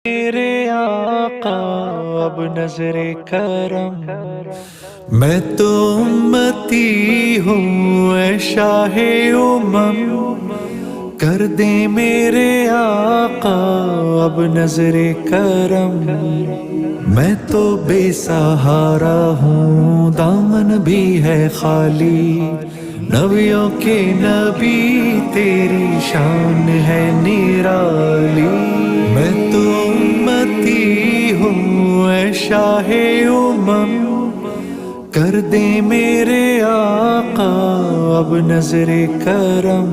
मेरे आका अब नजरे करम। मैं तो उम्मती हूँ ऐ शाहे उमम, कर दे मेरे आका अब नजरे करम। मैं तो बेसहारा हूँ दामन भी है खाली, नबियों के नबी तेरी शान है निराली। मैं तो उम्मती हूँ ऐ शाहे उमम, कर दे मेरे आका अब नजरे करम।